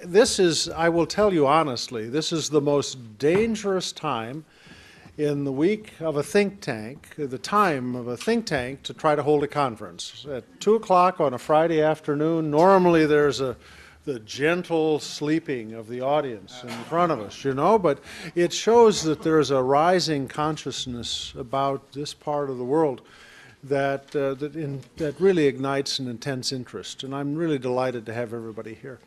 This is, I will tell you honestly, this is the most dangerous time in the week of a think tank, the time of a think tank to try to hold a conference. At 2 o'clock on a Friday afternoon, normally there's the gentle sleeping of the audience in front of us, you know, but it shows that there's a rising consciousness about this part of the world that really ignites an intense interest. And I'm really delighted to have everybody here.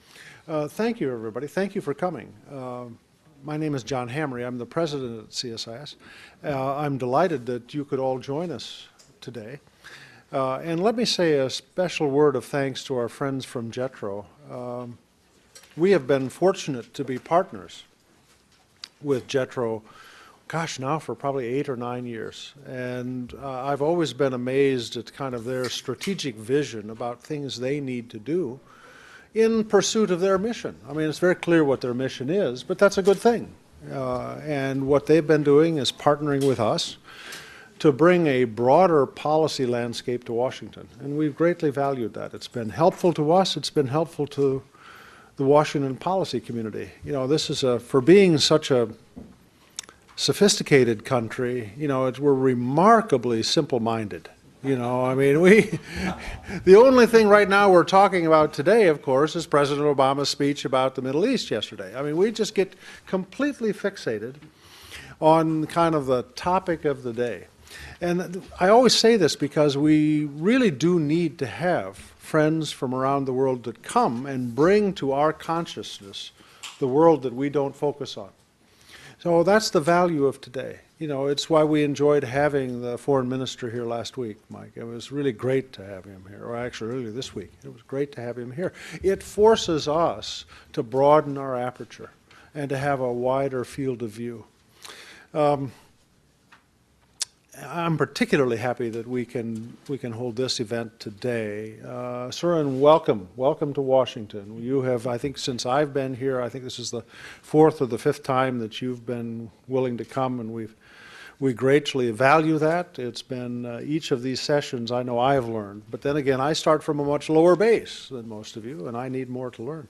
Thank you, everybody. Thank you for coming. My name is John Hamre. I'm the president at CSIS. I'm delighted that you could all join us today. And let me say a special word of thanks to our friends from JETRO. We have been fortunate to be partners with JETRO, gosh, now for probably 8 or 9 years. And I've always been amazed at kind of their strategic vision about things they need to do in pursuit of their mission. I mean, it's very clear what their mission is, but that's a good thing. And what they've been doing is partnering with us to bring a broader policy landscape to Washington. And we've greatly valued that. It's been helpful to us. It's been helpful to the Washington policy community. You know, this is for being such a sophisticated country, you know, we're remarkably simple-minded. You know, I mean, the only thing right now we're talking about today, of course, is President Obama's speech about the Middle East yesterday. I mean, we just get completely fixated on kind of the topic of the day. And I always say this because we really do need to have friends from around the world that come and bring to our consciousness the world that we don't focus on. So that's the value of today. You know, it's why we enjoyed having the foreign minister here last week, Mike. It was really great to have him here, or actually earlier this week. It was great to have him here. It forces us to broaden our aperture and to have a wider field of view. I'm particularly happy that we can hold this event today. Surin, welcome to Washington. You have, I think, since I've been here, I think this is the 4th or the 5th time that you've been willing to come, and we greatly value that. It's been each of these sessions I know I've learned, but then again, I start from a much lower base than most of you, and I need more to learn.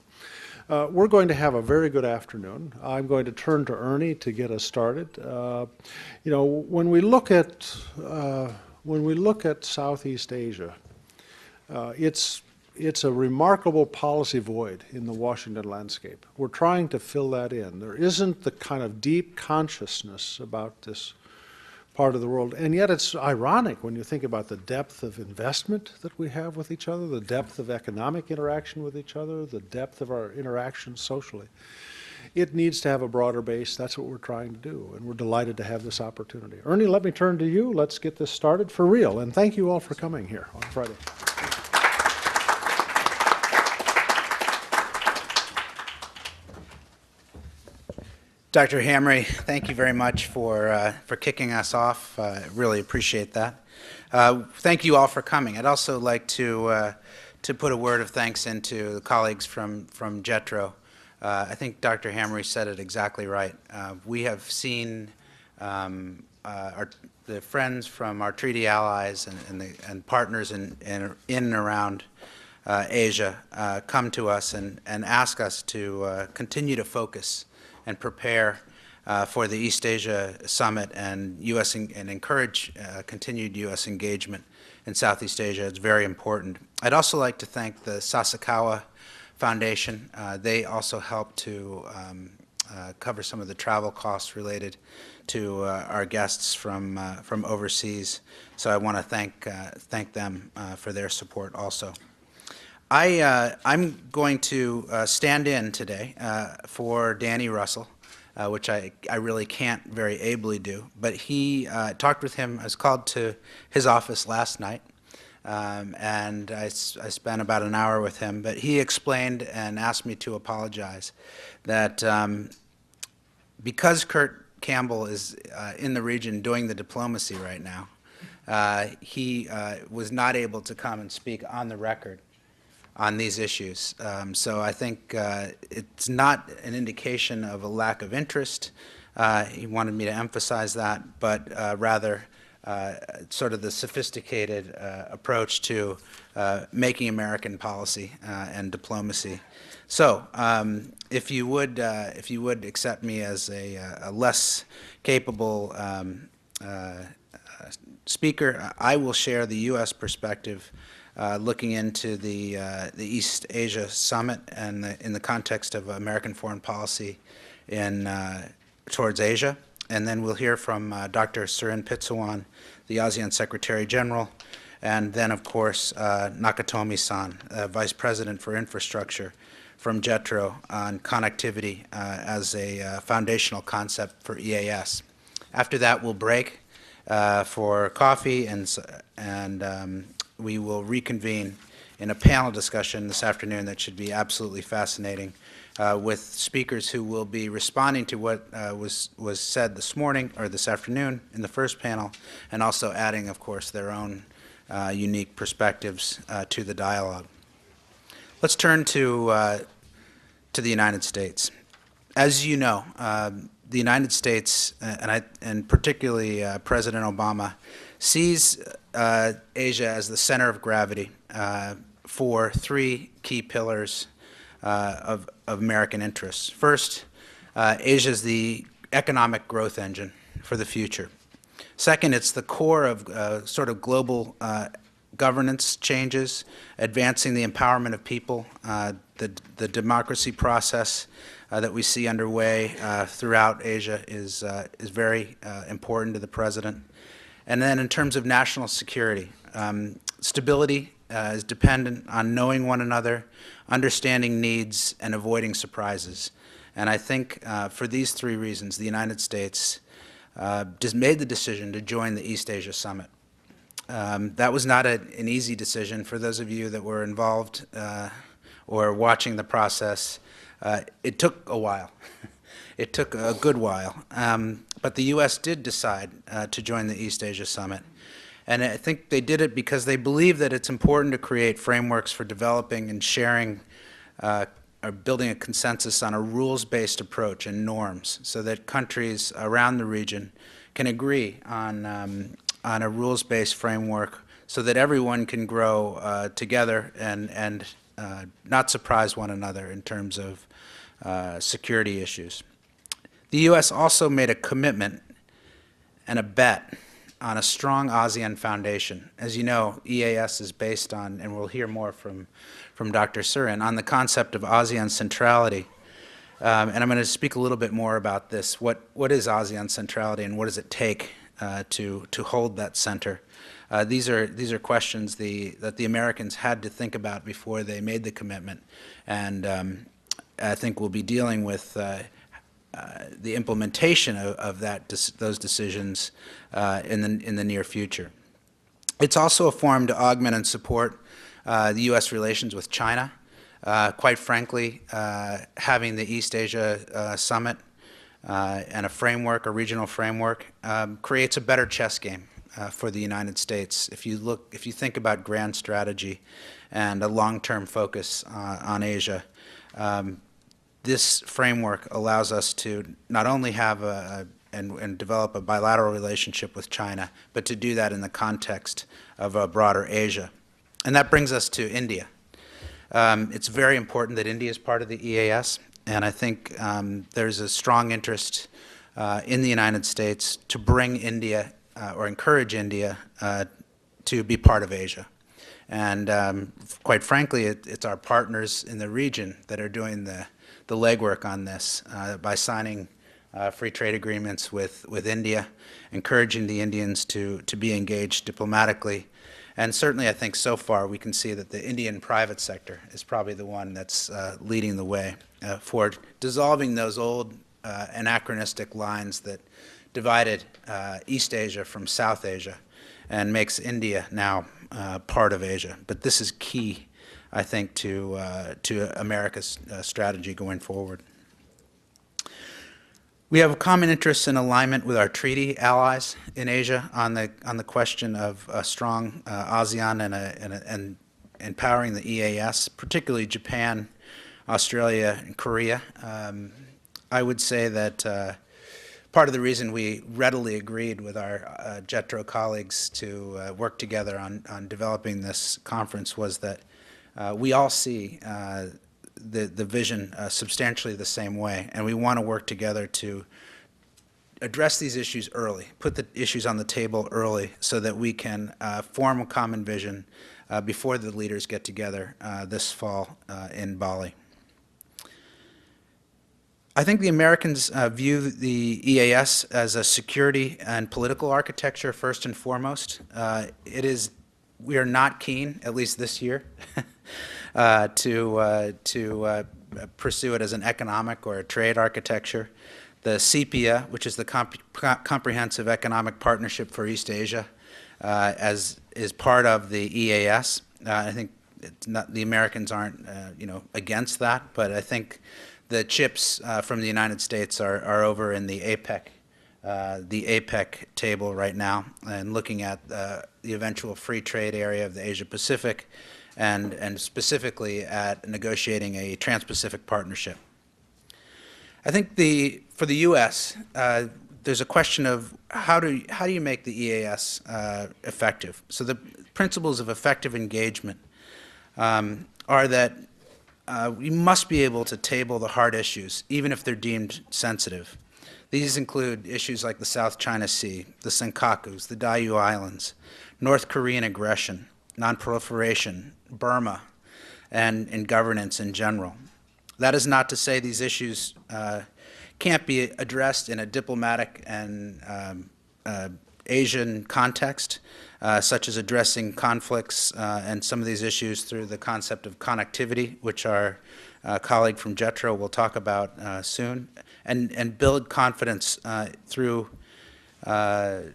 We're going to have a very good afternoon. I'm going to turn to Ernie to get us started. You know, when we look at Southeast Asia, it's a remarkable policy void in the Washington landscape. We're trying to fill that in. There isn't the kind of deep consciousness about this part of the world. And yet it's ironic when you think about the depth of investment that we have with each other, the depth of economic interaction with each other, the depth of our interaction socially. It needs to have a broader base. That's what we're trying to do, and we're delighted to have this opportunity. Ernie, let me turn to you. Let's get this started for real, and thank you all for coming here on Friday. Dr. Hamre, thank you very much for kicking us off. Really appreciate that. Thank you all for coming. I'd also like to put a word of thanks into the colleagues from JETRO. I think Dr. Hamre said it exactly right. We have seen the friends from our treaty allies and partners in and around Asia come to us and ask us to continue to focus and prepare for the East Asia Summit and encourage continued U.S. engagement in Southeast Asia. It's very important. I'd also like to thank the Sasakawa Foundation. They also helped to cover some of the travel costs related to our guests from overseas. So I want to thank them for their support also. I'm going to stand in today for Danny Russel, which I really can't very ably do. But he talked with him. I was called to his office last night, and I spent about an hour with him. But he explained and asked me to apologize that because Kurt Campbell is in the region doing the diplomacy right now, he was not able to come and speak on the record on these issues. So I think it's not an indication of a lack of interest. He wanted me to emphasize that, but rather sort of the sophisticated approach to making American policy and diplomacy So, if you would accept me as a less capable speaker, I will share the U.S. perspective, looking into the East Asia Summit and in the context of American foreign policy towards Asia. And then we'll hear from Dr. Surin Pitsuwan, the ASEAN Secretary General, and then, of course, Nakatomi-san, Vice President for Infrastructure from JETRO on connectivity as a foundational concept for EAS. After that, we'll break for coffee, and we will reconvene in a panel discussion this afternoon that should be absolutely fascinating, with speakers who will be responding to what was said this morning or this afternoon in the first panel, and also adding, of course, their own unique perspectives to the dialogue. Let's turn to the United States. As you know, the United States, and particularly President Obama, sees Asia as the center of gravity for three key pillars of American interests. First, Asia is the economic growth engine for the future. Second, it's the core of sort of global governance changes, advancing the empowerment of people, the democracy process that we see underway throughout Asia is very important to the President. And then in terms of national security, stability is dependent on knowing one another, understanding needs, and avoiding surprises. And I think for these three reasons, the United States just made the decision to join the East Asia Summit. That was not an easy decision. For those of you that were involved or watching the process, it took a while. It took a good while. But the U.S. did decide to join the East Asia Summit. And I think they did it because they believe that it's important to create frameworks for developing and sharing or building a consensus on a rules-based approach and norms so that countries around the region can agree on a rules-based framework so that everyone can grow together and not surprise one another in terms of security issues. The U.S. also made a commitment and a bet on a strong ASEAN foundation. As you know, EAS is based on, and we'll hear more from Dr. Surin, on the concept of ASEAN centrality. And I'm going to speak a little bit more about this. What is ASEAN centrality and what does it take to hold that center? These are questions that the Americans had to think about before they made the commitment. And I think we'll be dealing with the implementation of those decisions in the near future. It's also a forum to augment and support the U.S. relations with China. Quite frankly, having the East Asia Summit and a regional framework, creates a better chess game for the United States. If you think about grand strategy and a long-term focus on Asia, this framework allows us to not only have and develop a bilateral relationship with China, but to do that in the context of a broader Asia. And that brings us to India. It's very important that India is part of the EAS, and I think there's a strong interest in the United States to bring India or encourage India to be part of Asia. And quite frankly, it's our partners in the region that are doing the legwork on this by signing free trade agreements with India, encouraging the Indians to be engaged diplomatically. And certainly I think so far we can see that the Indian private sector is probably the one that's leading the way for dissolving those old anachronistic lines that divided East Asia from South Asia and makes India now part of Asia. But this is key, I think, to America's strategy going forward. We have a common interest and alignment with our treaty allies in Asia on the question of a strong ASEAN and empowering the EAS, particularly Japan, Australia, and Korea. I would say that part of the reason we readily agreed with our JETRO colleagues to work together on developing this conference was that we all see the vision substantially the same way, and we want to work together to address these issues early, put the issues on the table early so that we can form a common vision before the leaders get together this fall in Bali. I think the Americans view the EAS as a security and political architecture first and foremost. We are not keen, at least this year, to pursue it as an economic or a trade architecture. The CEPIA, which is the Comprehensive Economic Partnership for East Asia, is part of the EAS. I think the Americans aren't against that, but I think the chips from the United States are over in the APEC table right now, and looking at the eventual free trade area of the Asia Pacific, and specifically at negotiating a Trans-Pacific partnership. I think for the U.S., there's a question of how do you make the EAS effective? So the principles of effective engagement are that we must be able to table the hard issues, even if they're deemed sensitive. These include issues like the South China Sea, the Senkakus, the Diaoyu Islands, North Korean aggression, nonproliferation, Burma, and governance in general. That is not to say these issues can't be addressed in a diplomatic and Asian context, such as addressing conflicts and some of these issues through the concept of connectivity, which our colleague from JETRO will talk about soon, and build confidence through HADR,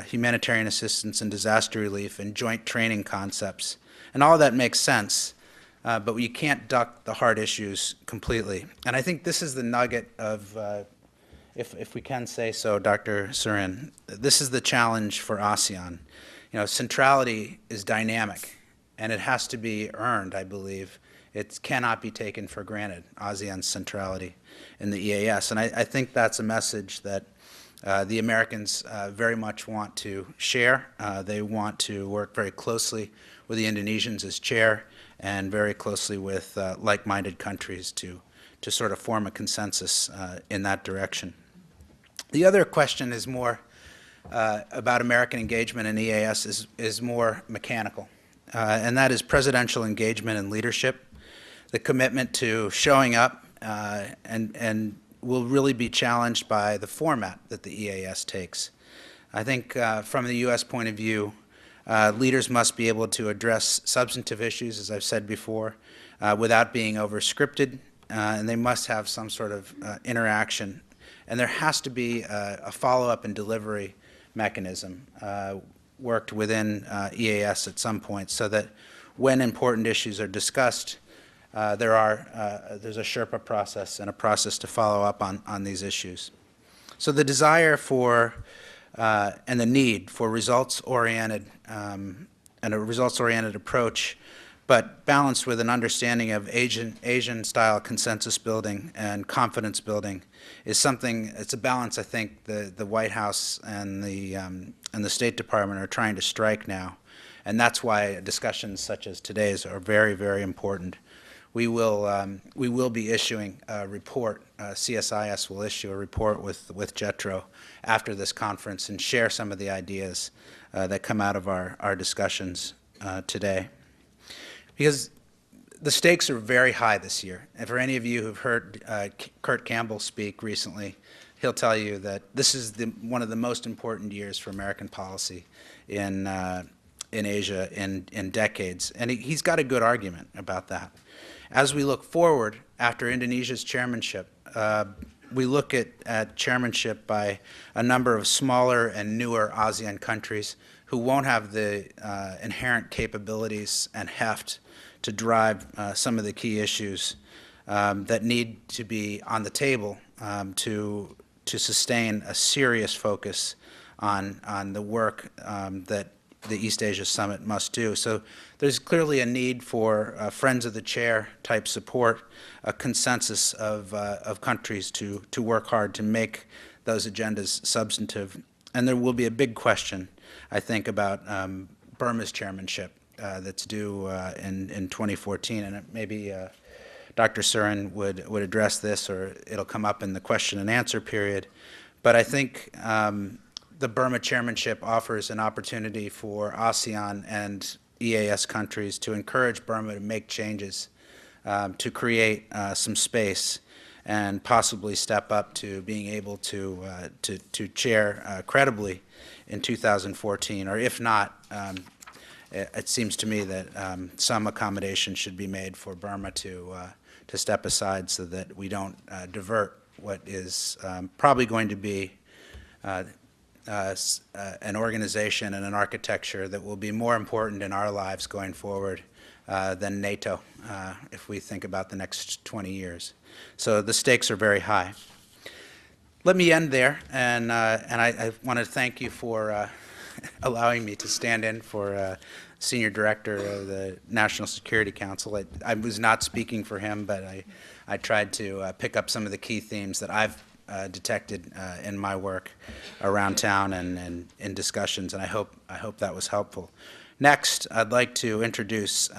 humanitarian assistance and disaster relief, and joint training concepts. And all of that makes sense, but you can't duck the hard issues completely. And I think this is the nugget of, if we can say so, Dr. Surin, this is the challenge for ASEAN. Centrality is dynamic, and it has to be earned, I believe. It cannot be taken for granted, ASEAN's centrality in the EAS. And I think that's a message that the Americans very much want to share. They want to work very closely with the Indonesians as chair, and very closely with like-minded countries to sort of form a consensus in that direction. The other question is more about American engagement in EAS is more mechanical, and that is presidential engagement and leadership. The commitment to showing up and will really be challenged by the format that the EAS takes. I think from the U.S. point of view, leaders must be able to address substantive issues, as I've said before, without being over-scripted, and they must have some sort of interaction. And there has to be a follow-up and delivery mechanism worked within EAS at some point, so that when important issues are discussed, there's a Sherpa process and a process to follow up on these issues. So the desire for and the need for results-oriented and a results-oriented approach, but balanced with an understanding of Asian-style consensus building and confidence building, is something. It's a balance I think the White House and the State Department are trying to strike now, and that's why discussions such as today's are very, very important. We will be issuing a report. CSIS will issue a report with JETRO after this conference and share some of the ideas that come out of our discussions today. Because the stakes are very high this year. And for any of you who've heard Kurt Campbell speak recently, he'll tell you that this is one of the most important years for American policy in Asia in decades. And he's got a good argument about that. As we look forward after Indonesia's chairmanship, we look at chairmanship by a number of smaller and newer ASEAN countries who won't have the inherent capabilities and heft to drive some of the key issues that need to be on the table to sustain a serious focus on the work that the East Asia Summit must do. So there's clearly a need for friends of the chair type support, a consensus of countries to work hard to make those agendas substantive. And there will be a big question, I think, about Burma's chairmanship. that's due in 2014, and maybe Dr. Surin would address this, or it'll come up in the question and answer period. But I think the Burma chairmanship offers an opportunity for ASEAN and EAS countries to encourage Burma to make changes, to create some space, and possibly step up to being able to chair credibly in 2014, or if not, it seems to me that some accommodation should be made for Burma to step aside so that we don't divert what is probably going to be an organization and an architecture that will be more important in our lives going forward than NATO, if we think about the next 20 years. So the stakes are very high. Let me end there, and I want to thank you for allowing me to stand in for Senior Director of the National Security Council. I was not speaking for him, but I tried to pick up some of the key themes that I've detected in my work around town and in discussions, and I hope that was helpful. Next, I'd like to introduce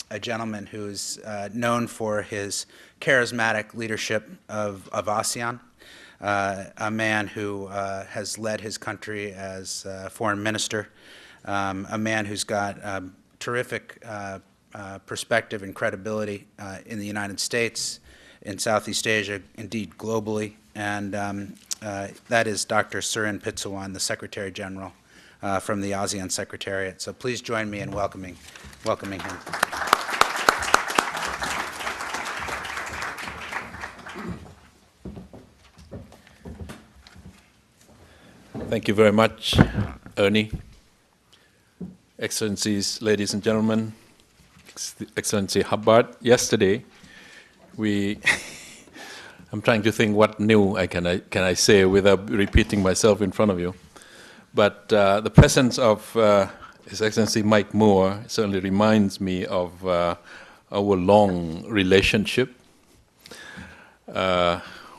a gentleman who's known for his charismatic leadership of ASEAN, a man who has led his country as foreign minister, a man who's got terrific perspective and credibility in the United States, in Southeast Asia, indeed globally, and that is Dr. Surin Pitsuwan, the Secretary General from the ASEAN Secretariat. So please join me in welcoming him. Thank you very much, Ernie. Excellencies, ladies and gentlemen, Excellency Hubbard, yesterday I'm trying to think what new can I say without repeating myself in front of you. But the presence of His Excellency Mike Moore certainly reminds me of our long relationship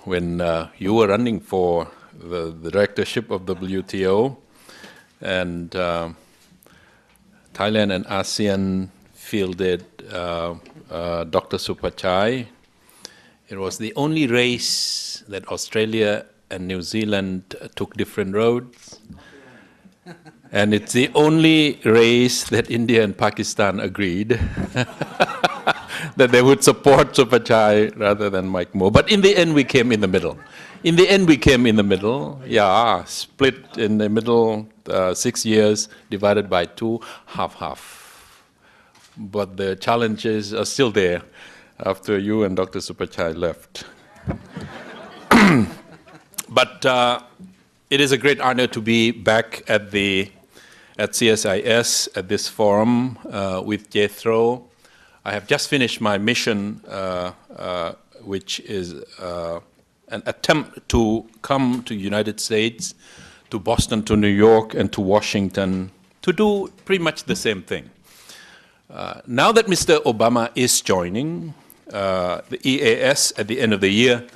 when you were running for the directorship of WTO, and Thailand and ASEAN fielded Dr. Supachai. It was the only race that Australia and New Zealand took different roads. And it's the only race that India and Pakistan agreed that they would support Supachai rather than Mike Moore. But in the end, we came in the middle. Yeah, split in the middle, 6 years, divided by 2, half-half. But the challenges are still there after you and Dr. Supachai left. But it is a great honor to be back at CSIS, at this forum with JETRO. I have just finished my mission, which is an attempt to come to the United States, to Boston, to New York, and to Washington, to do pretty much the same thing. Now that Mr. Obama is joining the EAS at the end of the year,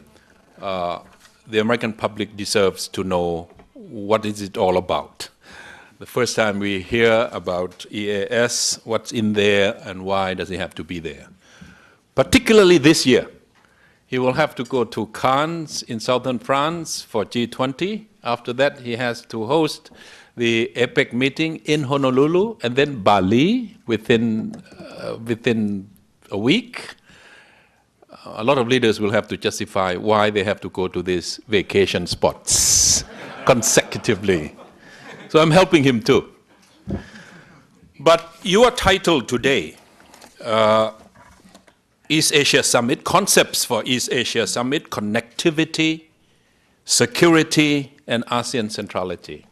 the American public deserves to know what is it all about. The first time we hear about EAS, what's in there and why does it have to be there. Particularly this year, he will have to go to Cannes in southern France for G20. After that, he has to host the APEC meeting in Honolulu, and then Bali within a week. A lot of leaders will have to justify why they have to go to these vacation spots consecutively. So I'm helping him too. But your title today, East Asia Summit, Concepts for East Asia Summit, Connectivity, Security, and ASEAN Centrality.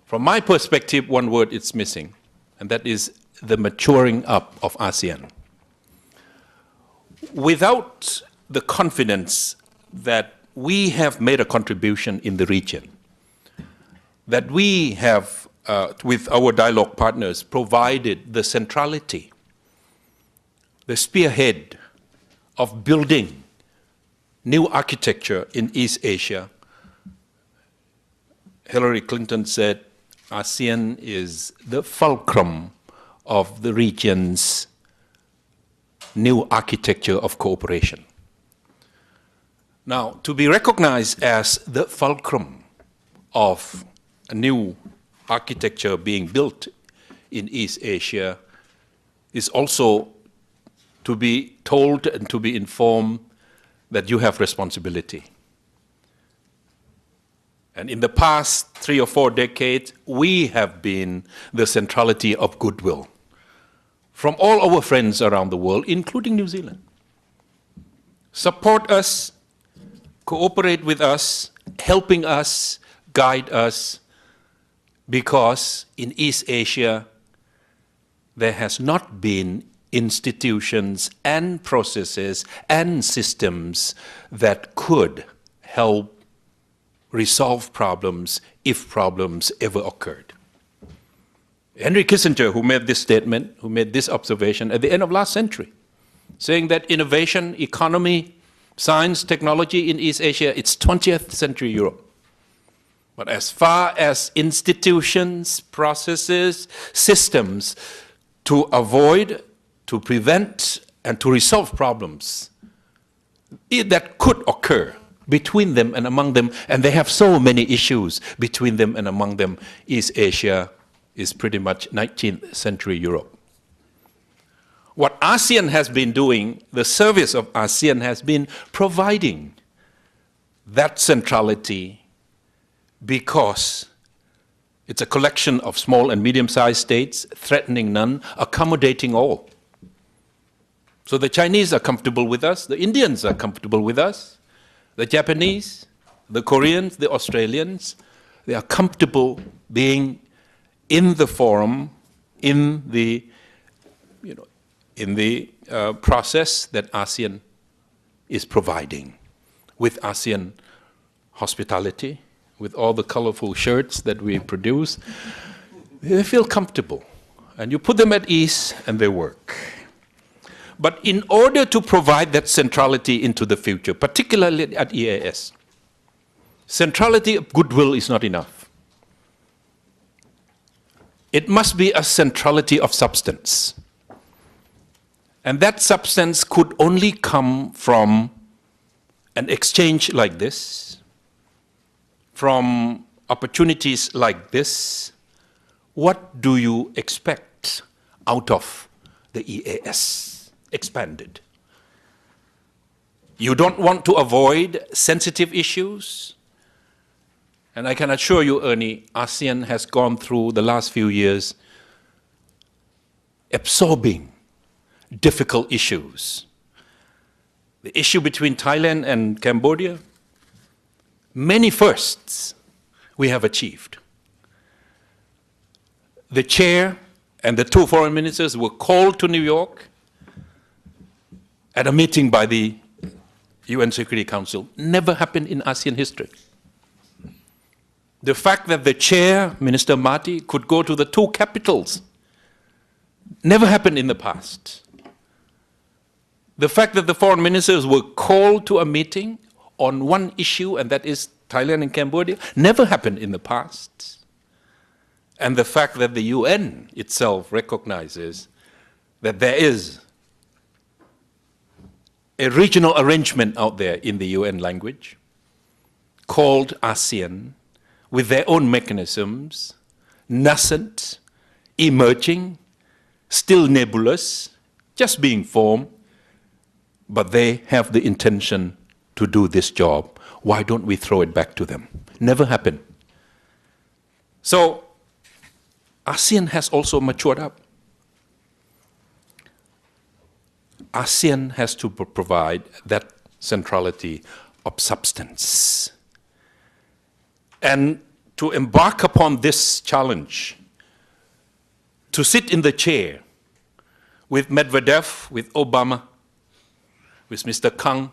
From my perspective, one word is missing, and that is the maturing up of ASEAN. Without the confidence that we have made a contribution in the region, that we have, with our dialogue partners, provided the centrality, the spearhead of building new architecture in East Asia. Hillary Clinton said, ASEAN is the fulcrum of the region's new architecture of cooperation. Now, to be recognized as the fulcrum of a new architecture being built in East Asia is also to be told and to be informed that you have responsibility. And in the past 3 or 4 decades, we have been the centrality of goodwill from all our friends around the world, including New Zealand. Support us, cooperate with us, helping us, guide us, because in East Asia, there has not been institutions and processes and systems that could help resolve problems if problems ever occurred. Henry Kissinger, who made this statement, who made this observation at the end of last century, saying that innovation, economy, science, technology in East Asia, it's 20th century Europe. But as far as institutions, processes, systems to avoid, to prevent, and to resolve problems that could occur between them and among them, and they have so many issues between them and among them, East Asia is pretty much 19th century Europe. What ASEAN has been doing, the service of ASEAN has been providing that centrality because it's a collection of small and medium-sized states, threatening none, accommodating all. So the Chinese are comfortable with us, the Indians are comfortable with us, the Japanese, the Koreans, the Australians, they are comfortable being in the forum, in the, process that ASEAN is providing, with ASEAN hospitality, with all the colorful shirts that we produce. They feel comfortable, and you put them at ease, and they work. But in order to provide that centrality into the future, particularly at EAS, centrality of goodwill is not enough. It must be a centrality of substance. And that substance could only come from an exchange like this, from opportunities like this. What do you expect out of the EAS? Expanded. You don't want to avoid sensitive issues. And I can assure you, Ernie, ASEAN has gone through the last few years absorbing difficult issues. The issue between Thailand and Cambodia, many firsts we have achieved. The chair and the 2 foreign ministers were called to New York at a meeting by the UN Security Council. Never happened in ASEAN history. The fact that the chair, Minister Marty, could go to the 2 capitals, never happened in the past. The fact that the foreign ministers were called to a meeting on one issue, and that is Thailand and Cambodia, never happened in the past. And the fact that the UN itself recognizes that there is a regional arrangement out there in the UN language called ASEAN, with their own mechanisms, nascent, emerging, still nebulous, just being formed, but they have the intention to do this job. Why don't we throw it back to them? Never happened. So ASEAN has also matured up. ASEAN has to provide that centrality of substance. And to embark upon this challenge, to sit in the chair with Medvedev, with Obama, with Mr. Kang,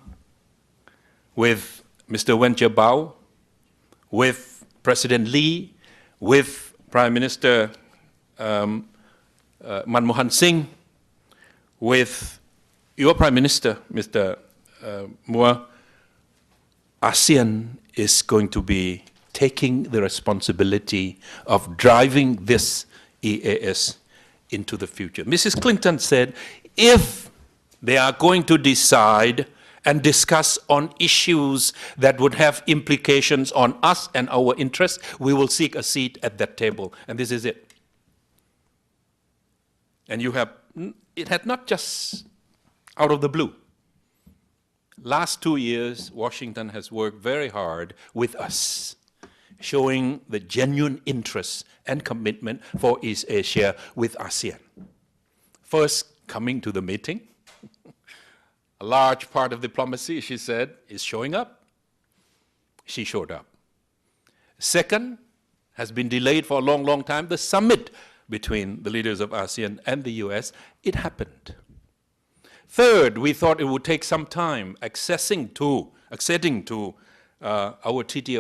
with Mr. Wen Jiabao, with President Lee, with Prime Minister Manmohan Singh, with your Prime Minister, Mr. Moore, ASEAN is going to be taking the responsibility of driving this EAS into the future. Mrs. Clinton said, if they are going to decide and discuss on issues that would have implications on us and our interests, we will seek a seat at that table. And this is it. And it had not just out of the blue. Last 2 years, Washington has worked very hard with us, showing the genuine interest and commitment for East Asia with ASEAN. First, coming to the meeting. A large part of diplomacy, she said, is showing up. She showed up. Second, has been delayed for a long, long time, the summit between the leaders of ASEAN and the US. It happened. Third, we thought it would take some time acceding to our Treaty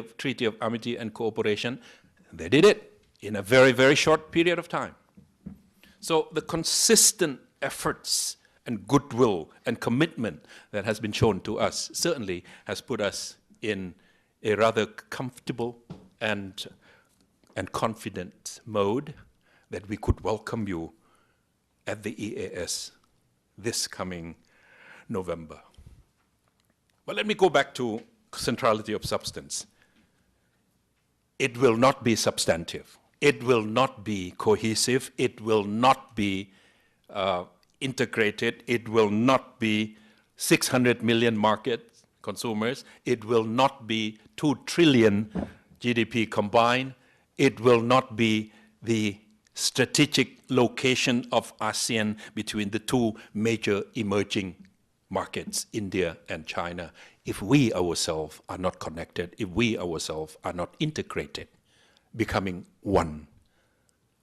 of Amity and Cooperation. They did it in a very, very short period of time. So the consistent efforts and goodwill and commitment that has been shown to us certainly has put us in a rather comfortable and confident mode that we could welcome you at the EAS this coming November. But let me go back to centrality of substance. It will not be substantive. It will not be cohesive. It will not be integrated. It will not be 600 million market consumers. It will not be 2 trillion GDP combined. It will not be the strategic location of ASEAN between the 2 major emerging markets, India and China, if we ourselves are not connected, if we ourselves are not integrated, becoming one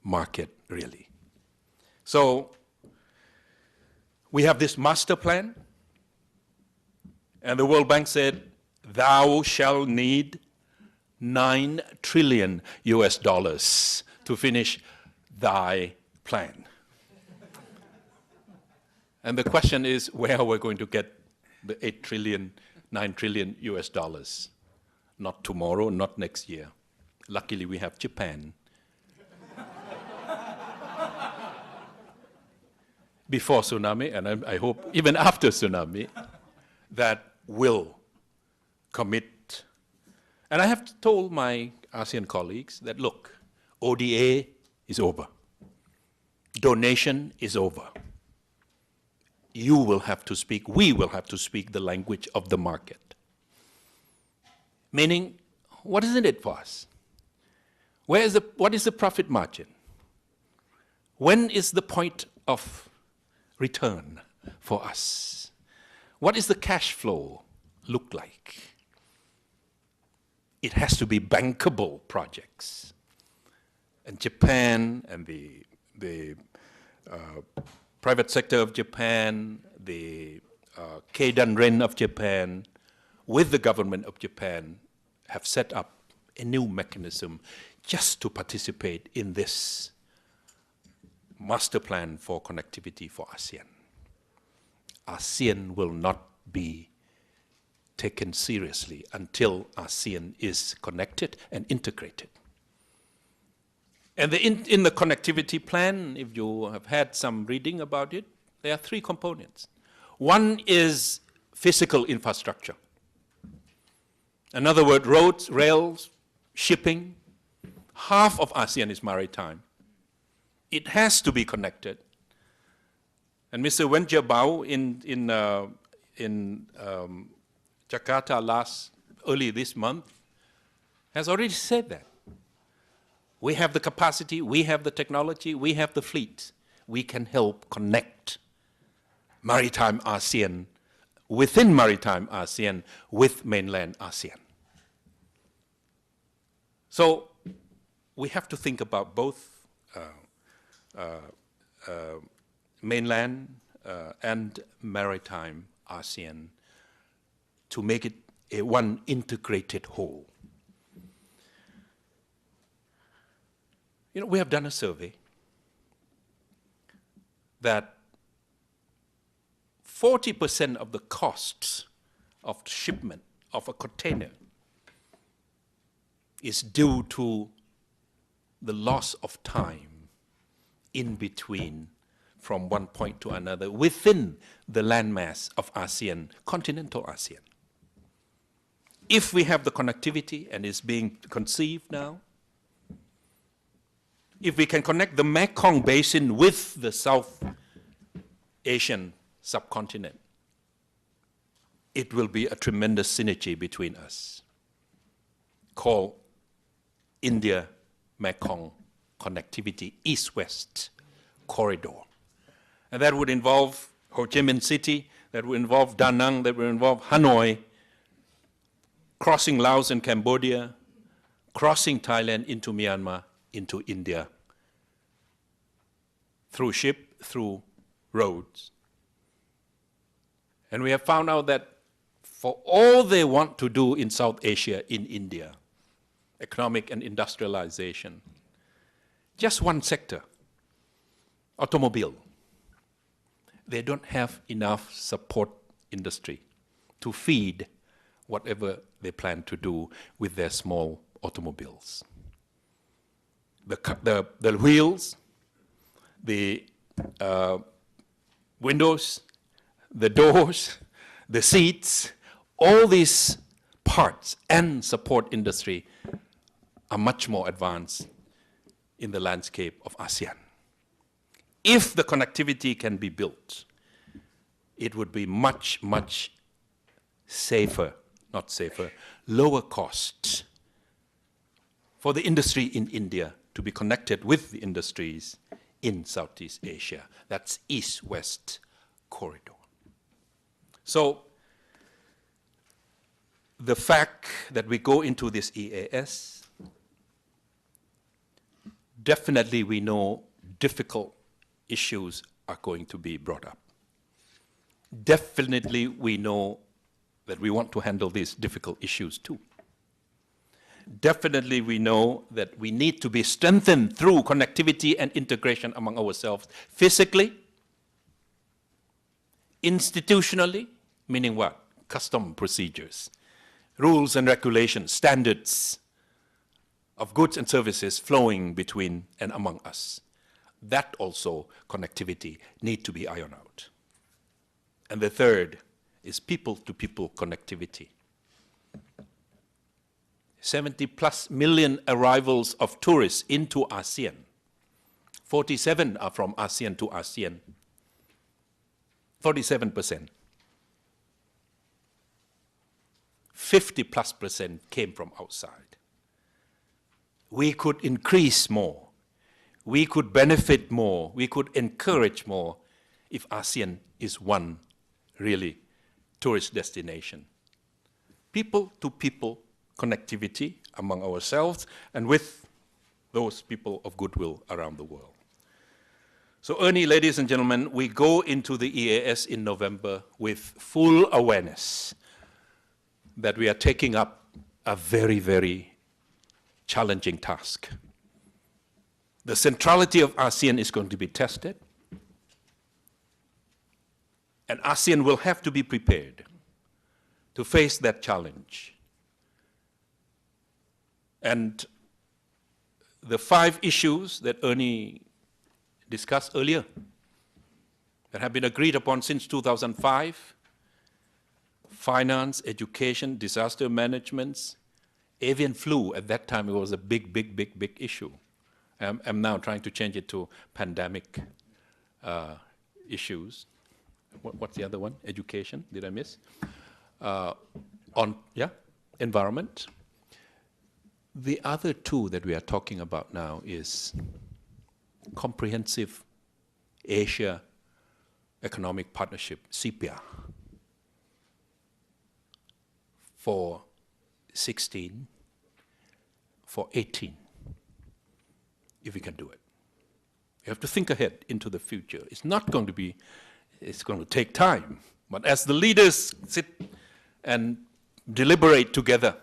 market, really. So we have this master plan, and the World Bank said, thou shall need 9 trillion US dollars to finish thy plan. And the question is, where are we going to get the 8 trillion, 9 trillion US dollars? Not tomorrow, not next year. Luckily, we have Japan. Before tsunami, and I hope even after tsunami, that will commit. And I have told my ASEAN colleagues that, look, ODA is over. Donation is over. You will have to speak, we will have to speak the language of the market. Meaning, what is in it for us? What is the profit margin? When is the point of return for us? What is the cash flow look like? It has to be bankable projects. And Japan and the private sector of Japan, the Keidanren of Japan, with the government of Japan, have set up a new mechanism just to participate in this master plan for connectivity for ASEAN. ASEAN will not be taken seriously until ASEAN is connected and integrated. And in the connectivity plan, if you have had some reading about it, there are 3 components. One is physical infrastructure. In other words, roads, rails, shipping. Half of ASEAN is maritime. It has to be connected. And Mr. Wen Jiabao in Jakarta early this month has already said that. We have the capacity, we have the technology, we have the fleet. We can help connect maritime ASEAN, within maritime ASEAN, with mainland ASEAN. So we have to think about both mainland and maritime ASEAN to make it a one integrated whole. You know, we have done a survey that 40% of the costs of shipment of a container is due to the loss of time in between from one point to another within the landmass of ASEAN, continental ASEAN. If we have the connectivity, and is being conceived now, if we can connect the Mekong Basin with the South Asian subcontinent, it will be a tremendous synergy between us, called India-Mekong Connectivity East-West Corridor. And that would involve Ho Chi Minh City, that would involve Da Nang, that would involve Hanoi, crossing Laos and Cambodia, crossing Thailand into Myanmar, into India, through ship, through roads. And we have found out that for all they want to do in South Asia, in India, economic and industrialization, just one sector, automobile. They don't have enough support industry to feed whatever they plan to do with their small automobiles. The wheels, the windows, the doors, the seats, all these parts and support industry are much more advanced in the landscape of ASEAN. If the connectivity can be built, it would be much, much safer, not safer, lower cost for the industry in India to be connected with the industries in Southeast Asia. That's East-West Corridor. So the fact that we go into this EAS, definitely we know difficult issues are going to be brought up. Definitely we know that we want to handle these difficult issues too. Definitely we know that we need to be strengthened through connectivity and integration among ourselves, physically, institutionally, meaning what? Custom procedures, rules and regulations, standards of goods and services flowing between and among us. That also, connectivity, need to be ironed out. And the third is people-to-people connectivity. 70+ million arrivals of tourists into ASEAN. 47 are from ASEAN to ASEAN. 47%. 50+% came from outside. We could increase more. We could benefit more. We could encourage more if ASEAN is one really tourist destination. People-to-people connectivity among ourselves and with those people of goodwill around the world. So Ernie, ladies and gentlemen, we go into the EAS in November with full awareness that we are taking up a very, very challenging task. The centrality of ASEAN is going to be tested, and ASEAN will have to be prepared to face that challenge. And the 5 issues that Ernie discussed earlier, that have been agreed upon since 2005, finance, education, disaster management, avian flu, at that time it was a big issue. I'm now trying to change it to pandemic issues. What's the other one? Education, did I miss? Environment. The other 2 that we are talking about now is Comprehensive Asia Economic Partnership, CPEA, for 16, for 18, if we can do it. You have to think ahead into the future. It's not going to be, it's going to take time, but as the leaders sit and deliberate together,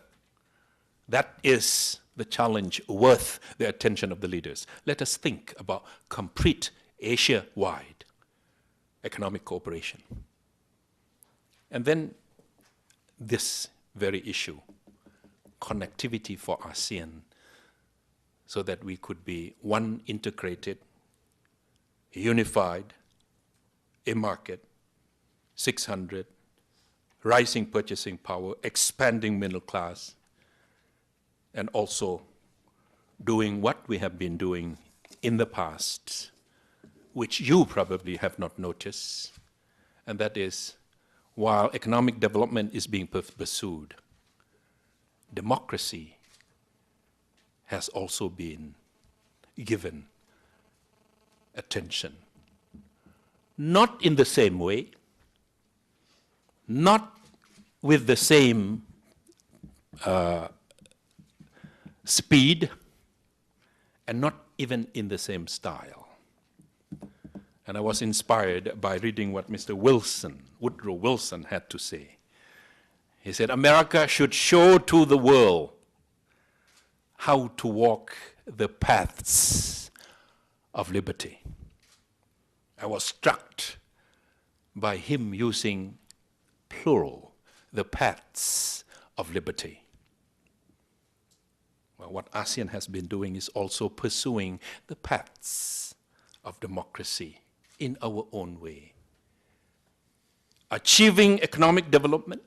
that is the challenge worth the attention of the leaders. Let us think about complete Asia-wide economic cooperation. And then this very issue, connectivity for ASEAN so that we could be one integrated, unified, a market, 600, rising purchasing power, expanding middle class, and also doing what we have been doing in the past, which you probably have not noticed, and that is, while economic development is being pursued, democracy has also been given attention. Not in the same way, not with the same speed, and not even in the same style. And I was inspired by reading what Mr. Woodrow Wilson had to say. He said, America should show to the world how to walk the paths of liberty. I was struck by him using plural, the paths of liberty. Well, what ASEAN has been doing is also pursuing the paths of democracy in our own way. Achieving economic development,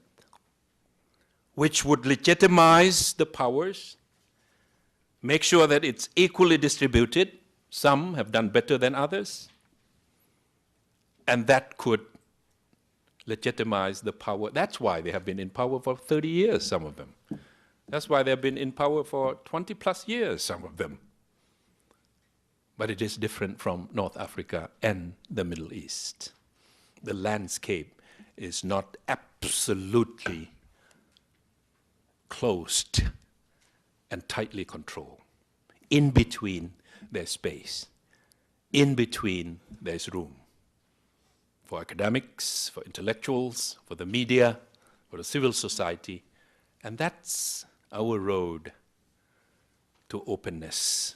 which would legitimize the powers, make sure that it's equally distributed. Some have done better than others. And that could legitimize the power. That's why they have been in power for 30 years, some of them. That's why they've been in power for 20 plus years, some of them. But it is different from North Africa and the Middle East. The landscape is not absolutely closed and tightly controlled. In between, there's space. In between, there's room for academics, for intellectuals, for the media, for the civil society. And that's our road to openness.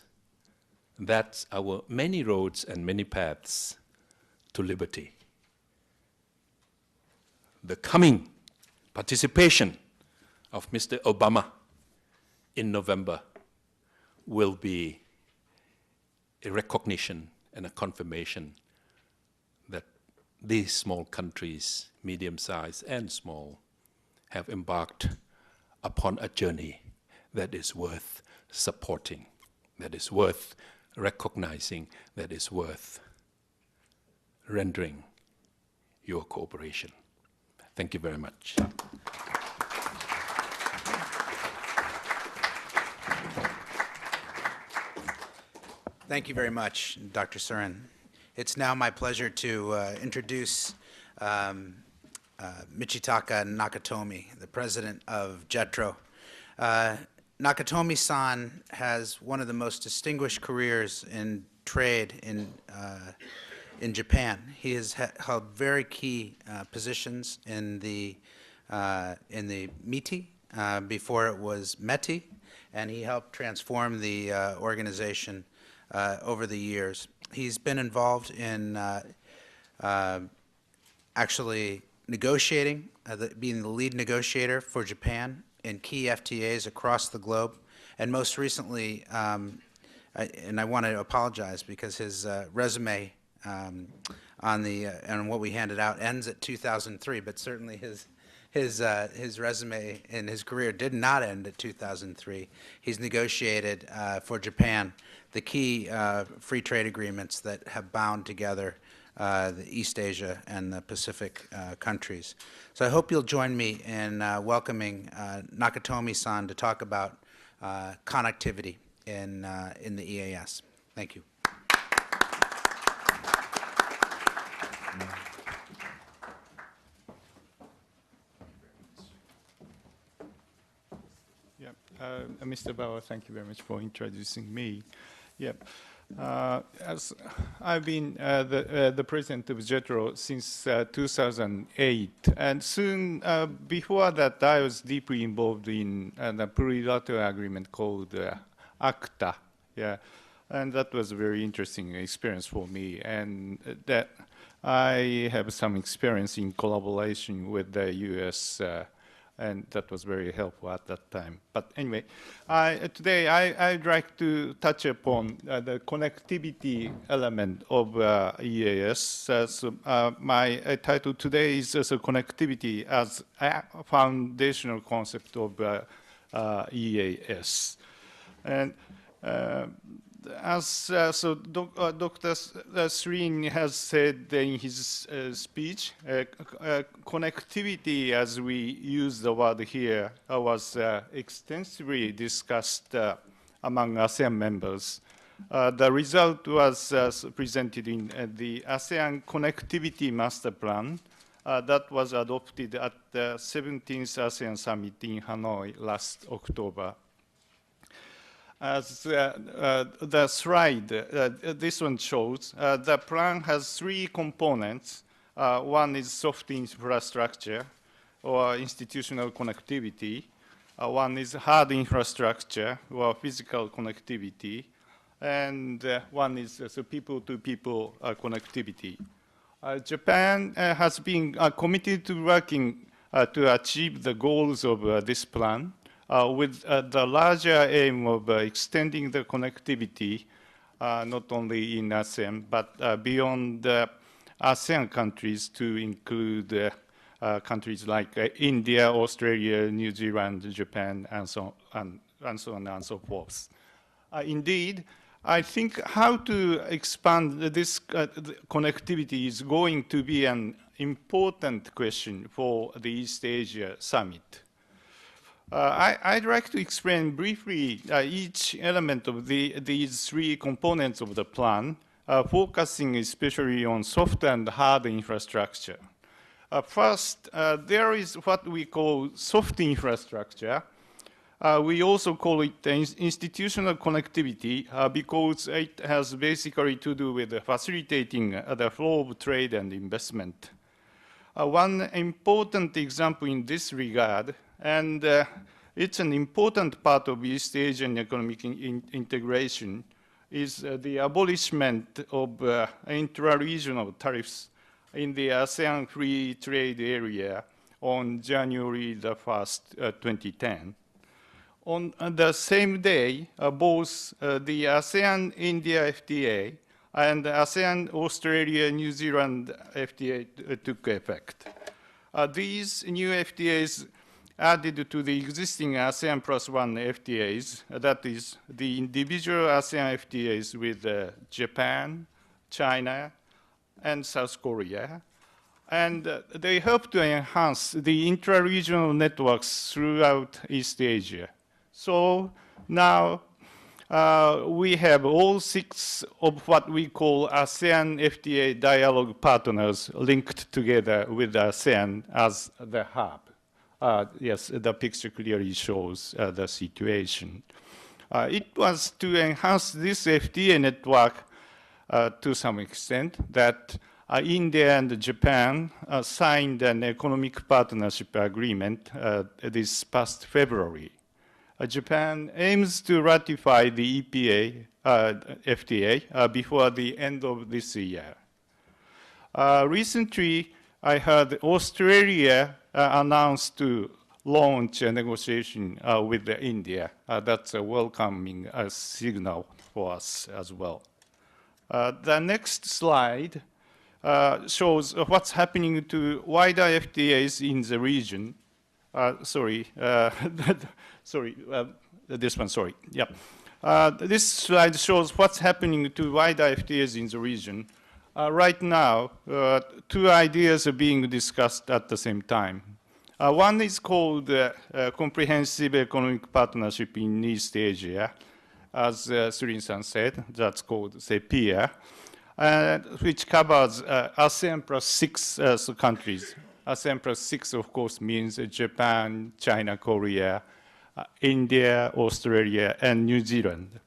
That's our many roads and many paths to liberty. The coming participation of Mr. Obama in November will be a recognition and a confirmation that these small countries, medium-sized and small, have embarked upon a journey that is worth supporting, that is worth recognizing, that is worth rendering your cooperation. Thank you very much. Thank you very much, Dr. Surin. It's now my pleasure to introduce Michitaka Nakatomi, the president of JETRO. Nakatomi-san has one of the most distinguished careers in trade in Japan. He has held very key positions in the MITI, before it was METI, and he helped transform the organization over the years. He's been involved in actually negotiating, being the lead negotiator for Japan in key FTAs across the globe. And most recently, and I want to apologize because his resume on what we handed out ends at 2003, but certainly his resume and his career did not end at 2003. He's negotiated for Japan the key free trade agreements that have bound together the East Asia and the Pacific countries. So I hope you'll join me in welcoming Nakatomi-san to talk about connectivity in the EAS. Thank you. Mr. Bauer, thank you very much for introducing me. As I've been the president of JETRO since 2008, and soon before that, I was deeply involved in the plurilateral agreement called ACTA. And that was a very interesting experience for me, and that I have some experience in collaboration with the U.S. and that was very helpful at that time. But anyway, today I'd like to touch upon the connectivity element of EAS. My title today is also Connectivity as a Foundational Concept of EAS. And Dr. Surin has said in his speech, connectivity, as we use the word here, was extensively discussed among ASEAN members. The result was presented in the ASEAN Connectivity Master Plan that was adopted at the 17th ASEAN Summit in Hanoi last October. As the slide, this one shows, the plan has three components. One is soft infrastructure or institutional connectivity. One is hard infrastructure or physical connectivity. And one is people-to-people connectivity. Japan has been committed to working to achieve the goals of this plan. With the larger aim of extending the connectivity, not only in ASEAN, but beyond ASEAN countries to include countries like India, Australia, New Zealand, Japan, and so on and so forth. Indeed, I think how to expand this connectivity is going to be an important question for the East Asia Summit. I'd like to explain briefly each element of these three components of the plan, focusing especially on soft and hard infrastructure. First, there is what we call soft infrastructure. We also call it institutional connectivity because it has basically to do with facilitating the flow of trade and investment. One important example in this regard, and it's an important part of East Asian economic integration, is the abolishment of intra-regional tariffs in the ASEAN Free Trade Area on January the 1st, 2010. On the same day, both the ASEAN-India FTA and the ASEAN-Australia-New Zealand FTA took effect. These new FTAs added to the existing ASEAN plus one FTAs, that is, the individual ASEAN FTAs with Japan, China, and South Korea. And they help to enhance the intra-regional networks throughout East Asia. So now we have all 6 of what we call ASEAN FTA dialogue partners linked together with ASEAN as the hub. Yes, the picture clearly shows the situation. It was to enhance this FTA network to some extent that India and Japan signed an economic partnership agreement this past February. Japan aims to ratify the FTA before the end of this year. Recently, I heard Australia announced to launch a negotiation with India. That's a welcoming signal for us as well. The next slide shows what's happening to wider FTAs in the region. This one, sorry. Yeah. This slide shows what's happening to wider FTAs in the region. Right now, 2 ideas are being discussed at the same time. One is called Comprehensive Economic Partnership in East Asia, as Surin-san said, that's called CEPIA, which covers ASEAN plus 6 countries. ASEAN plus 6, of course, means Japan, China, Korea, India, Australia, and New Zealand.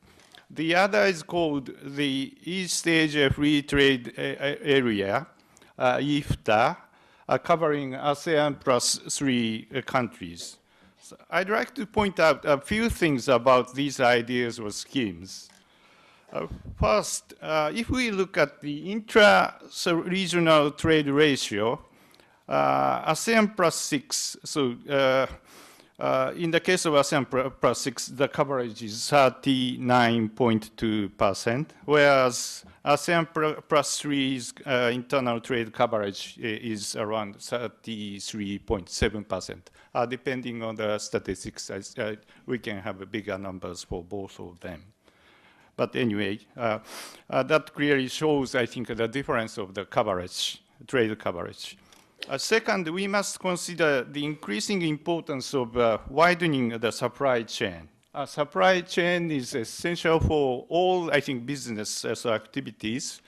The other is called the East Asia Free Trade Area, EFTA, covering ASEAN plus 3 countries. So I'd like to point out a few things about these ideas or schemes. First, if we look at the intra-regional trade ratio, ASEAN plus 6, so in the case of ASEAN plus 6, the coverage is 39.2%, whereas ASEAN plus 3's internal trade coverage is around 33.7%. Depending on the statistics, we can have bigger numbers for both of them. But anyway, that clearly shows, I think, the difference of the coverage, trade coverage. Second, we must consider the increasing importance of widening the supply chain. Supply chain is essential for all, I think, business activities.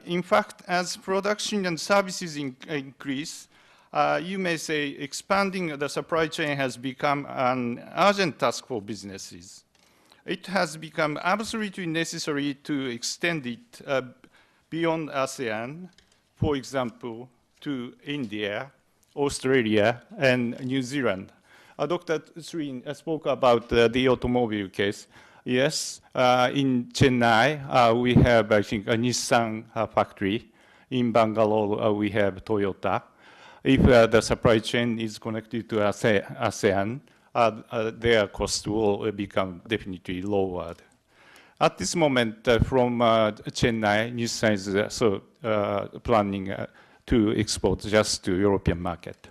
In fact, as production and services increase, you may say expanding the supply chain has become an urgent task for businesses. It has become absolutely necessary to extend it beyond ASEAN, for example, to India, Australia, and New Zealand. Dr. Surin spoke about the automobile case. Yes, in Chennai, we have, I think, a Nissan factory. In Bangalore, we have Toyota. If the supply chain is connected to ASEAN, their cost will become definitely lowered. At this moment, from Chennai, Nissan is planning to export just to European market.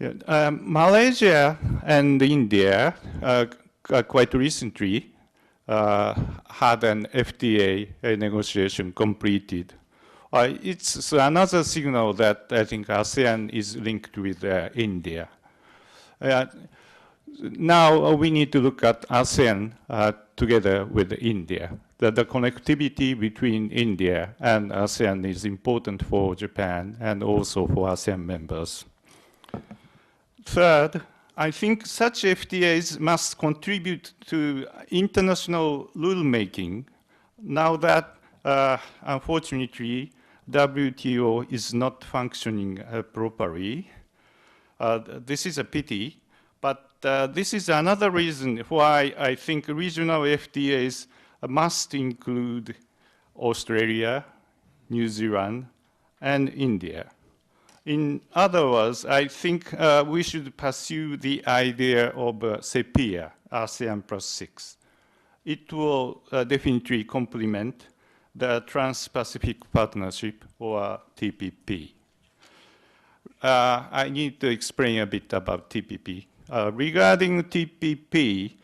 Malaysia and India quite recently had an FTA negotiation completed. It's another signal that I think ASEAN is linked with India. Now we need to look at ASEAN together with India. The connectivity between India and ASEAN is important for Japan and also for ASEAN members. Third, I think such FTAs must contribute to international rulemaking now that, unfortunately, WTO is not functioning properly. This is a pity, but this is another reason why I think regional FTAs must include Australia, New Zealand, and India. In other words, I think we should pursue the idea of CEPIA, ASEAN plus 6. It will definitely complement the Trans-Pacific Partnership, or TPP. I need to explain a bit about TPP. Regarding TPP,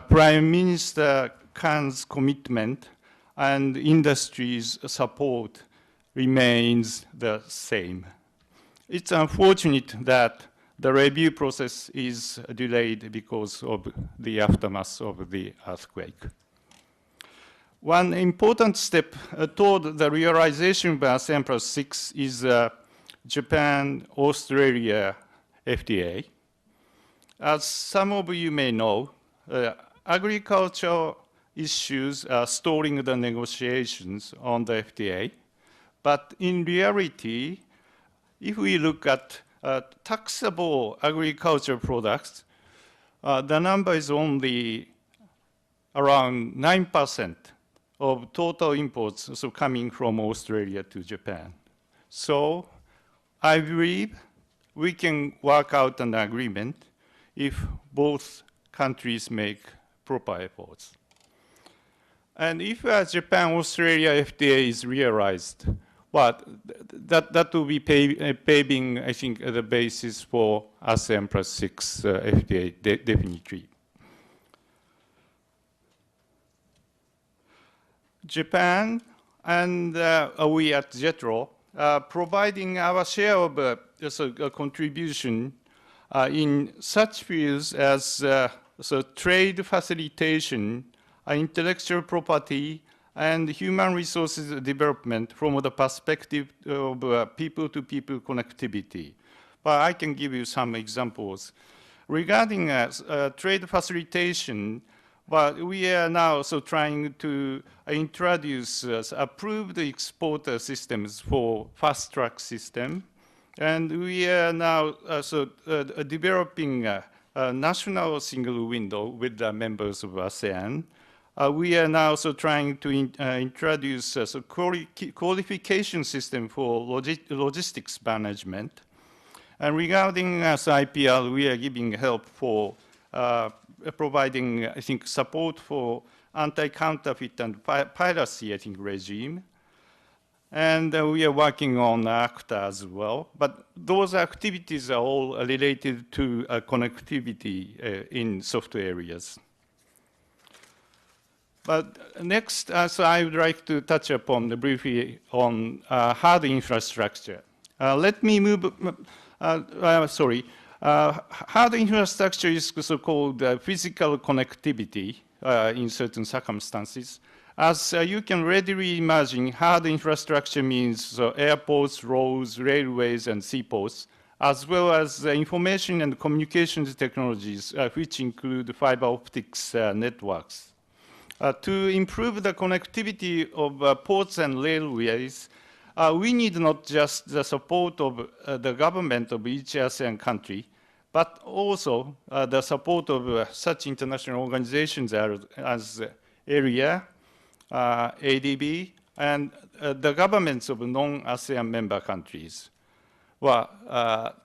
Prime Minister Khan's commitment and industry's support remains the same. It's unfortunate that the review process is delayed because of the aftermath of the earthquake. One important step toward the realization of ASEAN plus 6 is Japan-Australia FTA. As some of you may know, agricultural issues are stalling the negotiations on the FTA. But in reality, if we look at taxable agricultural products, the number is only around 9% of total imports coming from Australia to Japan. So I believe we can work out an agreement if both countries make proper efforts. And if Japan-Australia FTA is realized, that will be paving, I think, the basis for ASEAN plus 6 FTA, definitely. Japan and we at JETRO are providing our share of a contribution in such fields as trade facilitation, intellectual property, and human resources development from the perspective of people-to-people connectivity. But I can give you some examples. Regarding trade facilitation, we are now trying to introduce approved exporter systems for fast-track system. And we are now developing a national single window with the members of ASEAN. We are now also trying to introduce a qualification system for logistics management. And regarding IPR, we are giving help for providing, I think, support for anti-counterfeit and piracy, I think, regime. And we are working on ACTA as well. But those activities are all related to connectivity in software areas. But next, so I would like to touch upon briefly on hard infrastructure. Let me move, hard infrastructure is so-called physical connectivity in certain circumstances. As you can readily imagine, hard infrastructure means airports, roads, railways, and seaports, as well as information and communications technologies, which include fiber optics networks. To improve the connectivity of ports and railways, we need not just the support of the government of each ASEAN country, but also the support of such international organizations as AREA, ADB, and the governments of non-ASEAN member countries. Well,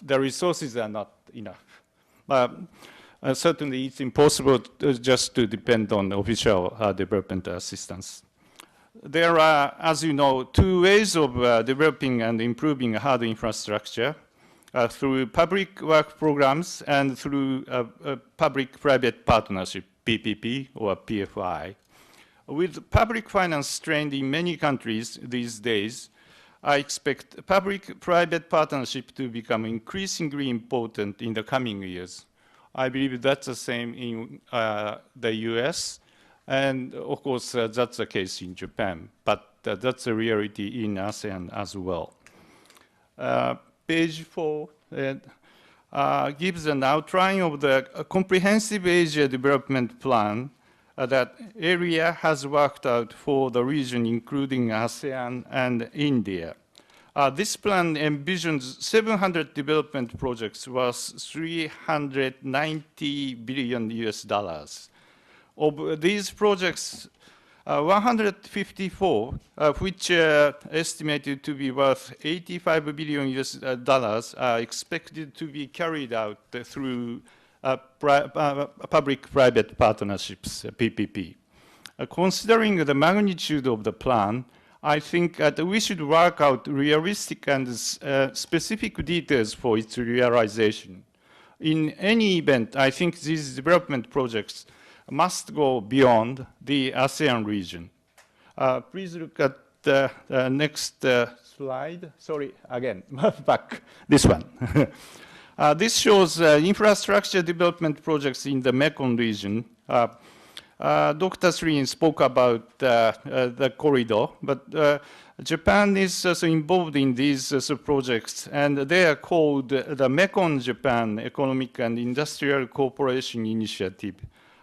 the resources are not enough. Certainly, it's impossible just to depend on official development assistance. There are, as you know, two ways of developing and improving hard infrastructure, through public work programs and through public-private partnership, PPP or PFI. With public finance strained in many countries these days, I expect public-private partnership to become increasingly important in the coming years. I believe that's the same in the US, and of course that's the case in Japan, but that's a reality in ASEAN as well. Page 4 gives an outline of the comprehensive Asia development plan that AREA has worked out for the region, including ASEAN and India. This plan envisions 700 development projects worth $390 billion US. Of these projects, 154, which are estimated to be worth $85 billion US, are expected to be carried out through public-private partnerships, PPP. Considering the magnitude of the plan, I think that we should work out realistic and specific details for its realization. In any event, I think these development projects must go beyond the ASEAN region. Please look at the next slide. Sorry, again, back, this one. This shows infrastructure development projects in the Mekong region. Dr. Surin spoke about the corridor, but Japan is also involved in these projects, and they are called the Mekong-Japan Economic and Industrial Cooperation Initiative.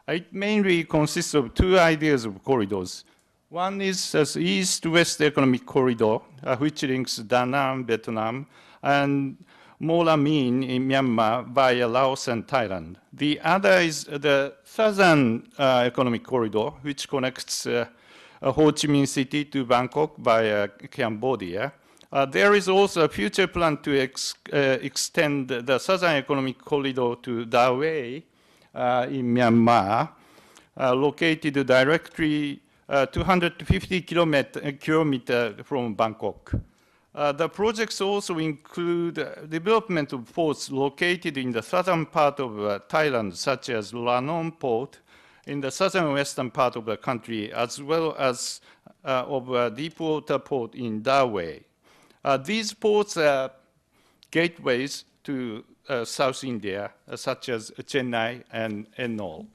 It mainly consists of two ideas of corridors. One is the East-West Economic Corridor, which links Da Nang, Vietnam, and Moramin in Myanmar via Laos and Thailand. The other is the Southern Economic Corridor, which connects Ho Chi Minh City to Bangkok via Cambodia. There is also a future plan to extend the Southern Economic Corridor to Dawei in Myanmar, located directly 250 kilometers from Bangkok. The projects also include development of ports located in the southern part of Thailand, such as Lanong Port, in the southern western part of the country, as well as of a deepwater port in Dawei. These ports are gateways to South India, such as Chennai and Ennore.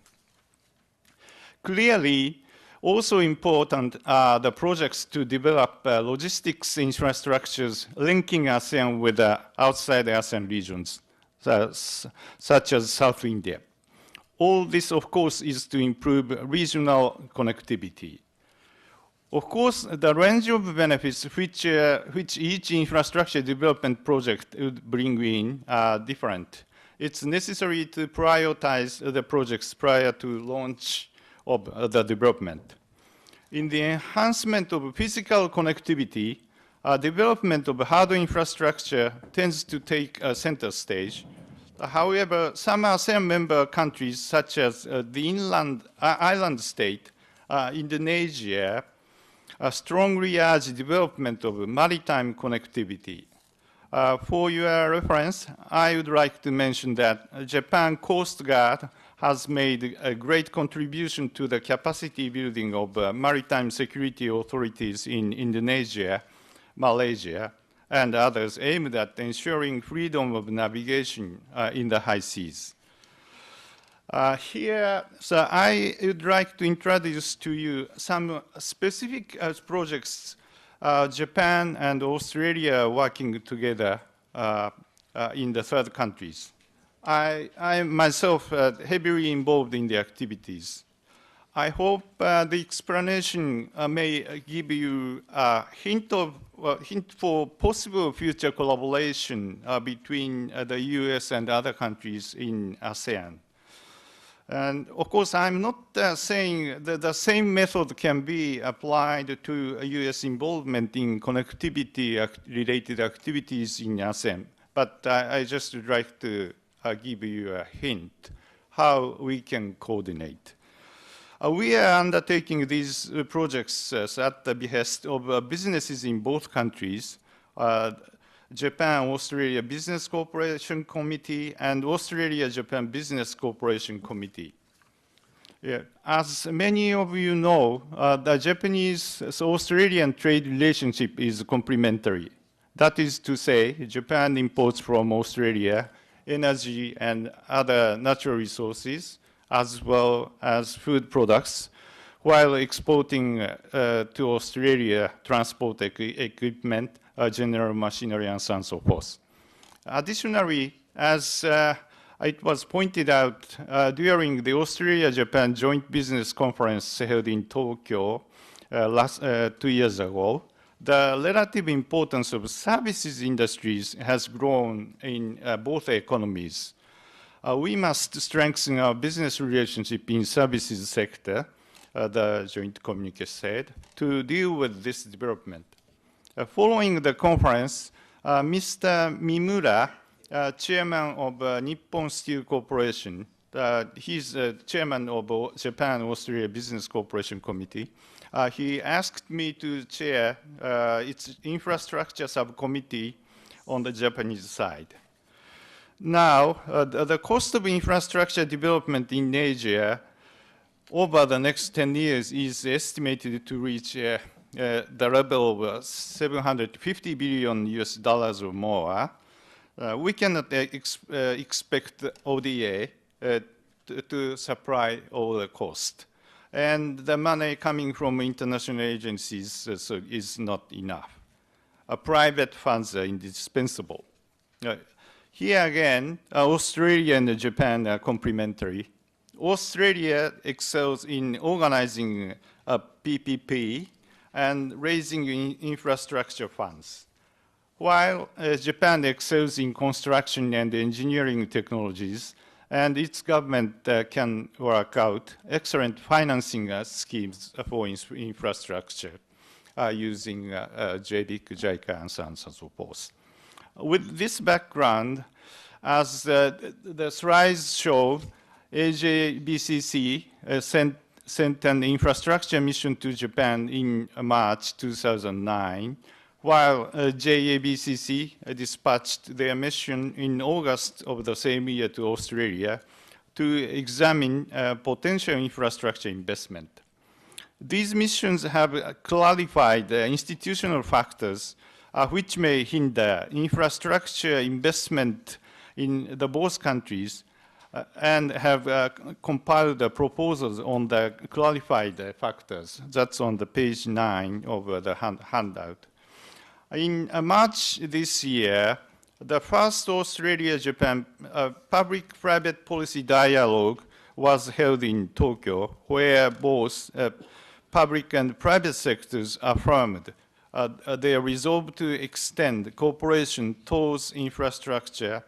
Clearly, also important are the projects to develop logistics infrastructures linking ASEAN with outside ASEAN regions, such as South India. All this, of course, is to improve regional connectivity. Of course, the range of benefits which each infrastructure development project would bring in are different. It's necessary to prioritize the projects prior to launch of the development. In the enhancement of physical connectivity, development of hardware infrastructure tends to take a center stage. However, some ASEAN member countries, such as the island state, Indonesia, strongly urge development of maritime connectivity. For your reference, I would like to mention that Japan Coast Guard has made a great contribution to the capacity building of maritime security authorities in Indonesia, Malaysia, and others aimed at ensuring freedom of navigation in the high seas. Here, so I would like to introduce to you some specific projects Japan and Australia are working together in the third countries. I myself heavily involved in the activities. I hope the explanation may give you a hint for possible future collaboration between the US and other countries in ASEAN. And of course, I'm not saying that the same method can be applied to US involvement in connectivity-related activities in ASEAN, but I just would like to give you a hint how we can coordinate. We are undertaking these projects at the behest of businesses in both countries, Japan-Australia Business Cooperation Committee and Australia-Japan Business Cooperation Committee. Yeah. As many of you know, the Japanese-Australian trade relationship is complementary. That is to say, Japan imports from Australia energy and other natural resources, as well as food products, while exporting to Australia transport equipment, general machinery, and so on and so forth. Additionally, as it was pointed out during the Australia-Japan Joint Business Conference held in Tokyo 2 years ago, the relative importance of services industries has grown in both economies. We must strengthen our business relationship in services sector, the joint communique said, to deal with this development. Following the conference, Mr. Mimura, chairman of Nippon Steel Corporation, he's chairman of Japan-Australia Business Cooperation Committee. He asked me to chair its infrastructure subcommittee on the Japanese side. Now, the cost of infrastructure development in Asia over the next 10 years is estimated to reach the level of 750 billion US dollars or more. We cannot expect ODA to supply all the cost. And the money coming from international agencies is not enough. Private funds are indispensable. Here again, Australia and Japan are complementary. Australia excels in organizing a PPP and raising infrastructure funds, while Japan excels in construction and engineering technologies, and its government can work out excellent financing schemes for infrastructure using JBIC, JICA, and so on and so forth. With this background, as the slides show, AJBCC sent an infrastructure mission to Japan in March 2009, while JABCC dispatched their mission in August of the same year to Australia to examine potential infrastructure investment. These missions have clarified the institutional factors which may hinder infrastructure investment in the both countries and have compiled the proposals on the clarified factors. That's on the page 9 of the handout. In March this year, the first Australia-Japan public-private policy dialogue was held in Tokyo, where both public and private sectors affirmed their resolve to extend cooperation towards infrastructure,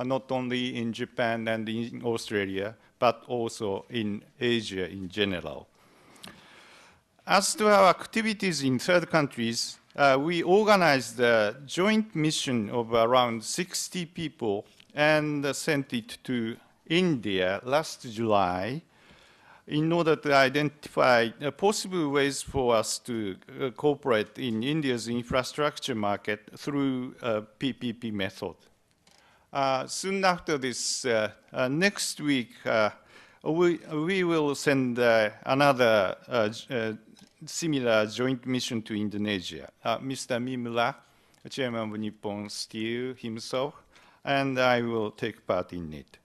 not only in Japan and in Australia, but also in Asia in general. As to our activities in third countries, we organized a joint mission of around 60 people and sent it to India last July in order to identify possible ways for us to cooperate in India's infrastructure market through a PPP method. Soon after this, next week, we will send another similar joint mission to Indonesia. Mr. Mimura, Chairman of Nippon Steel himself, and I will take part in it.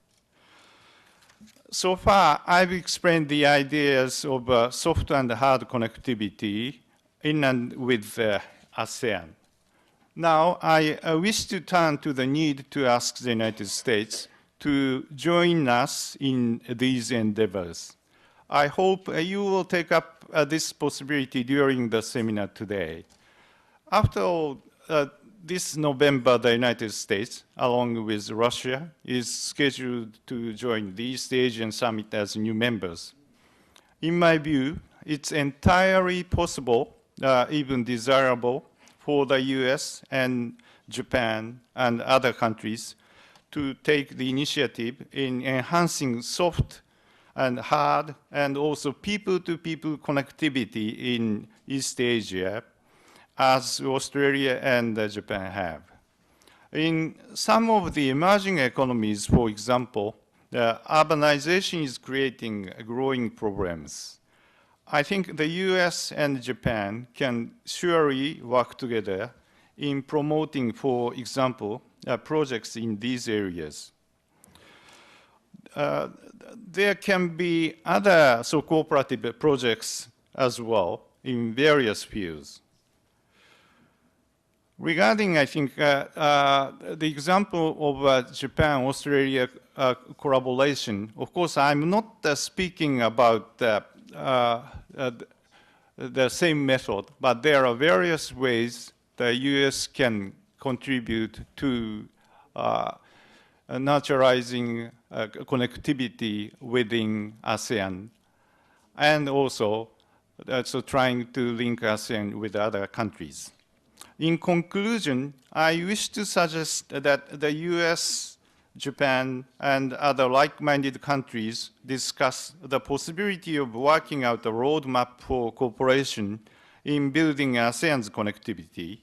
So far, I've explained the ideas of soft and hard connectivity in and with ASEAN. Now, I wish to turn to the need to ask the United States to join us in these endeavors. I hope you will take up this possibility during the seminar today. After all, this November, the United States, along with Russia, is scheduled to join the East Asian Summit as new members. In my view, it's entirely possible, even desirable, for the US and Japan and other countries to take the initiative in enhancing soft and hard and also people-to-people connectivity in East Asia, as Australia and Japan have. In some of the emerging economies, for example, urbanization is creating growing problems. I think the US and Japan can surely work together in promoting, for example, projects in these areas. There can be other cooperative projects as well in various fields. Regarding, I think, the example of Japan-Australia collaboration, of course, I'm not speaking about the same method, but there are various ways the US can contribute to nurturing connectivity within ASEAN, and also trying to link ASEAN with other countries. In conclusion, I wish to suggest that the US, Japan, and other like-minded countries discuss the possibility of working out a roadmap for cooperation in building ASEAN's connectivity,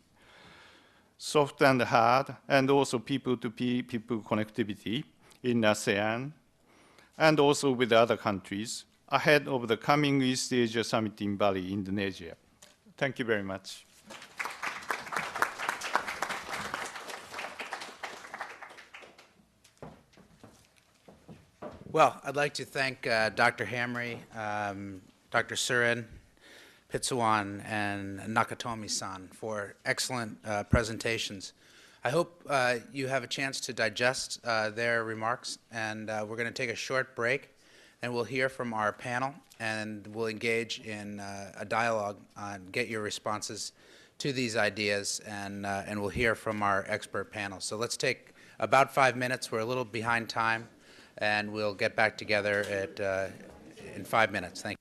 soft and hard, and also people-to-people connectivity in ASEAN, and also with other countries, ahead of the coming East Asia Summit in Bali, Indonesia. Thank you very much. Well, I'd like to thank Dr. Hamre, Dr. Surin Pitsuwan, and Nakatomi-san for excellent presentations. I hope you have a chance to digest their remarks, and we're going to take a short break, and we'll hear from our panel, and we'll engage in a dialogue on get your responses to these ideas, and we'll hear from our expert panel. So let's take about 5 minutes. We're a little behind time, and we'll get back together in 5 minutes. Thank you.